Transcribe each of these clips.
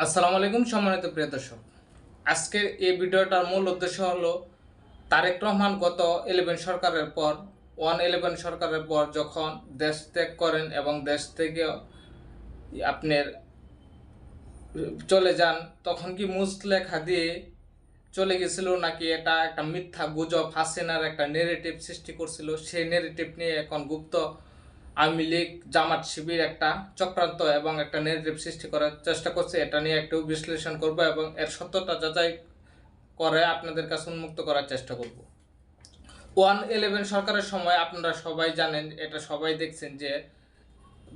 আসসালামু আলাইকুম সম্মানিত প্রিয় দর্শক। আজকের এই ভিডিওটার মূল উদ্দেশ্য হলো তারেক রহমান গত 11 সরকারের পর 111 সরকারের পর যখন দেশ ত্যাগ করেন এবং দেশ থেকে আপনার চলে যান, তখন কি মুচলেখা দিয়ে চলে গেছিল নাকি এটা একটা মিথ্যা গুজব, হাসিনার একটা নেগেটিভ সৃষ্টি করছিল? সেই নেগেটিভ নিয়ে এখন গুপ্ত আওয়ামী লীগ জামাত শিবির একটা চক্রান্ত এবং একটা নেগেটিভ সৃষ্টি করার চেষ্টা করছে। এটা নিয়ে একটু বিশ্লেষণ করব এবং এর সত্যতা যাচাই করে আপনাদের কাছে উন্মুক্ত করার চেষ্টা করব। 111 সরকারের সময় আপনারা সবাই জানেন, এটা সবাই দেখছেন যে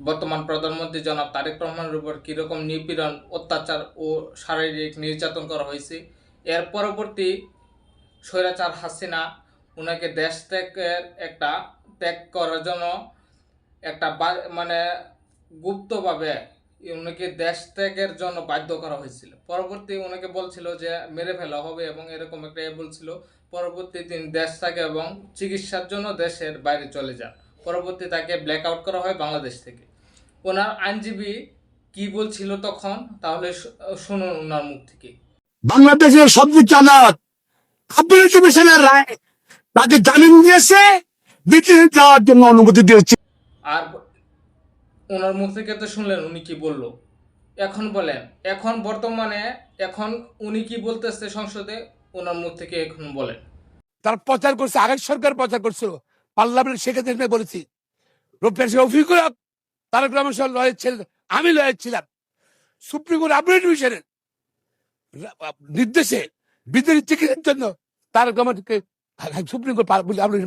বর্তমান প্রধানমন্ত্রী জনাব তারেক রহমানের উপর কীরকম নিপীড়ন, অত্যাচার ও শারীরিক নির্যাতন করা হয়েছে। এর পরবর্তী স্বৈরাচার হাসিনা ওনাকে দেশ ত্যাগের একটা ত্যাগ করার জন্য একটা মানে গুপ্তভাবে উনাকে দেশ ত্যাগের জন্য বাধ্য করা হয়েছিল। পরবর্তী ওনাকে বলছিল যে মেরে ফেলা হবে এবং এরকম একটা বলছিল। পরবর্তী তিনি দেশ ত্যাগ এবং চিকিৎসার জন্য দেশের বাইরে চলে যান। পরবর্তী তাকে ব্ল্যাক আউট করা হয় বাংলাদেশ থেকে। ওনার আইনজীবী কি বলছিল তখন, তাহলে শুনুন ওনার মুখ থেকে। বাংলাদেশের সবচেয়ে চালাক আপিল কমিশনের রায় তাকে জামিন দিয়েছে, ব্রিটেনে যাওয়ার জন্য অনুমতি দিয়েছে। আর ওনার মুখ থেকে তো শুনলেন উনি কি বলল। এখন বলেন, এখন বর্তমানে এখন উনি কি বলতেছে সংসদে, ওনার মুখ থেকে এখন বলেন। তার প্রচার করছে, আগের সরকার প্রচার করছিল, পার্লামেন্ট সেক্রেটারি বলেছি, রফিকুল হক তারেক রহমান সাহেব লয়ের ছিলেন, আমি লয়ের ছিলাম। সুপ্রিম কোর্ট আপিল ডিভিশনের নির্দেশে বিদেশি চিকিৎসার জন্য তারেক রহমানকে সুপ্রিম কোর্ট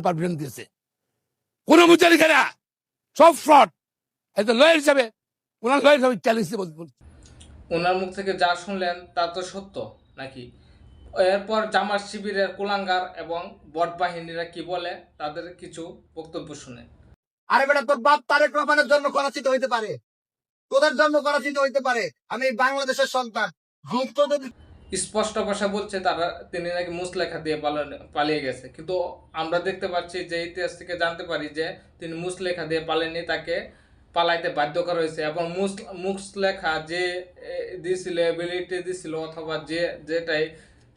পারমিশন দিয়েছে। কোন মুচারিখানা সব ফ্রড, লয়ার হিসাবে ওনার লয়ার হিসাবে চ্যালেঞ্জ বলছে। ওনার মুখ থেকে যা শুনলেন তা তো সত্য নাকি? এরপর জামাত শিবিরের কুলাঙ্গার এবং বট বাহিনীরা কি বলে, তাদের কিছু বক্তব্য শুনে। আরে বেটা, তোর বাপ তারেক রহমানের জন্য করাচিতে হইতে পারে, তোদের জন্য করাচিতে হইতে পারে, আমি বাংলাদেশের সন্তান। স্পষ্ট ভাষা বলছে তারা, তিনি নাকি মুচলেখা দিয়ে পালিয়ে গেছে, কিন্তু আমরা দেখতে পাচ্ছি যে ইতিহাস থেকে জানতে পারি যে তিনি মুচলেখা দিয়ে পালেননি, তাকে পালাইতে বাধ্য করা হয়েছে। এবং মুচলেখা যে দিয়েছিল, এবিলিটি দিয়েছিল, অথবা যেটাই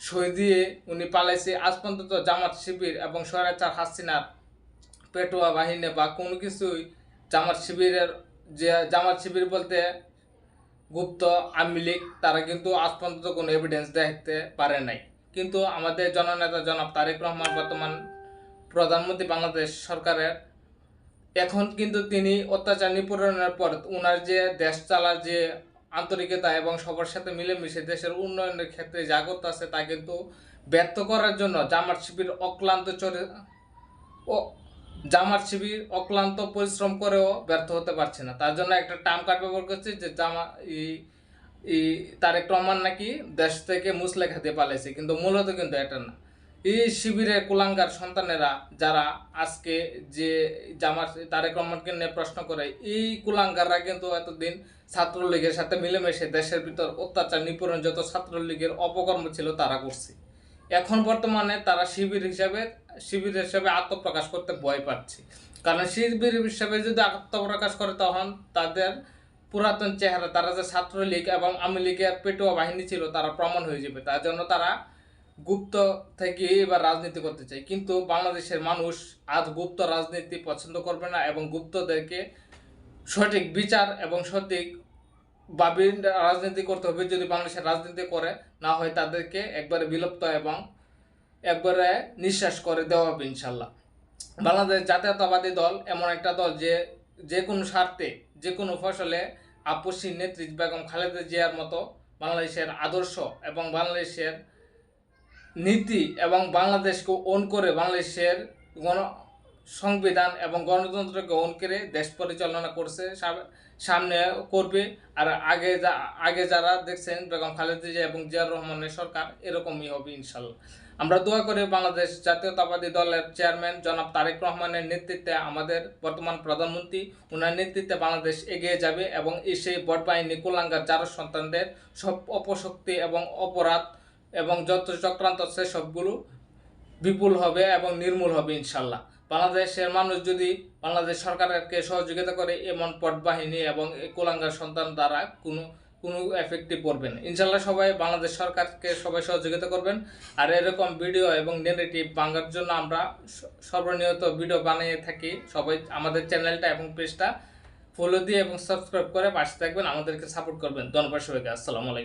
সই দিয়ে উনি পালাইছে, আজ পর্যন্ত জামাত শিবির এবং স্বৈরাচার হাসিনার পেটোয়া বাহিনী বা কোনো কিছুই জামাত শিবির বলতে গুপ্ত আওয়ামী লীগ, তারা কিন্তু আজ পর্যন্ত কোনো এভিডেন্স দেখতে পারে নাই। কিন্তু আমাদের জননেতা জনাব তারেক রহমান, বর্তমান প্রধানমন্ত্রী বাংলাদেশ সরকারের, এখন কিন্তু তিনি অত্যাচার নিপীড়নের পর ওনার যে দেশ চালার যে আন্তরিকতা এবং সবার সাথে মিলেমিশে দেশের উন্নয়নের ক্ষেত্রে যা করতে আছে তা কিন্তু ব্যর্থ করার জন্য জামাত শিবির অক্লান্ত পরিশ্রম করেও ব্যর্থ হতে পারছে না। তার জন্য একটা টার্ম কার্ড ব্যবহার করছে যে তারেক রহমান নাকি দেশ থেকে মুচলেখা দিয়ে পালাইছে, কিন্তু মূলত কিন্তু এটা না। এই শিবিরের কুলাঙ্গার সন্তানেরা যারা আজকে যে তারেক রহমানকে নিয়ে প্রশ্ন করে, এই কুলাঙ্গাররা কিন্তু এতদিন ছাত্রলীগের সাথে মিলেমিশে দেশের ভিতর অত্যাচার নিপীড়ন যত ছাত্রলীগের অপকর্ম ছিল তারা করছে। এখন বর্তমানে তারা শিবির হিসাবে আত্মপ্রকাশ করতে ভয় পাচ্ছে, কারণ শিবির হিসাবে যদি আত্মপ্রকাশ করে তখন তাদের পুরাতন চেহারা, তারা যে ছাত্রলীগ এবং আওয়ামী লীগের পেটোয়া বাহিনী ছিল, তারা প্রমাণ হয়ে যাবে। তার জন্য তারা গুপ্ত থেকে এবার রাজনীতি করতে চায়। কিন্তু বাংলাদেশের মানুষ আজ গুপ্ত রাজনীতি পছন্দ করবে না এবং গুপ্তদেরকে সঠিক বিচার এবং সঠিক ভাবে রাজনীতি করতে হবে। যদি বাংলাদেশের রাজনীতি করে, না হয় তাদেরকে একবারে বিলুপ্ত এবং একবারে নিঃশ্বাস করে দেওয়া হবে ইনশাল্লাহ। বাংলাদেশ জাতীয়তাবাদী দল এমন একটা দল যে কোনো স্বার্থে যে কোনো ফসলে আপসী নেত্রী বেগম খালেদা জিয়ার মতো বাংলাদেশের আদর্শ এবং বাংলাদেশের নীতি এবং বাংলাদেশকে ওন করে, বাংলাদেশের সংবিধান এবং গণতন্ত্রকে ওন করে দেশ পরিচালনা করছে, সামনে করবে। আর আগে যারা দেখছেন বেগম খালেদা জিয়া এবং জিয়াউর রহমানের সরকার, এরকমই হবে ইনশাল্লাহ। আমরা দোয়া করি বাংলাদেশ জাতীয়তাবাদী দলের চেয়ারম্যান জনাব তারেক রহমানের নেতৃত্বে, আমাদের বর্তমান প্রধানমন্ত্রী ওনার নেতৃত্বে বাংলাদেশ এগিয়ে যাবে এবং সেই বট বাহিনী কুলাঙ্গার যারা সন্তানদের সব অপশক্তি এবং অপরাধ এবং যত চক্রান্ত আছে সবগুলো বিপুল হবে এবং নির্মূল হবে ইনশাল্লাহ। বাংলাদেশের মানুষ যদি বাংলাদেশ সরকারকে সহযোগিতা করে, এমন পট বাহিনী এবং কুলাঙ্গার সন্তান দ্বারা কোনো এফেক্টই পড়বে না। ইনশাল্লাহ সবাই বাংলাদেশ সরকারকে সবাই সহযোগিতা করবেন। আর এরকম ভিডিও এবং নেগেটিভ ভাঙার জন্য আমরা সর্বনিয়ত ভিডিও বানিয়ে থাকি। সবাই আমাদের চ্যানেলটা এবং পেজটা ফলো দিয়ে এবং সাবস্ক্রাইব করে পাশে থাকবেন, আমাদেরকে সাপোর্ট করবেন। ধন্যবাদ সবাইকে। আসসালামু আলাইকুম।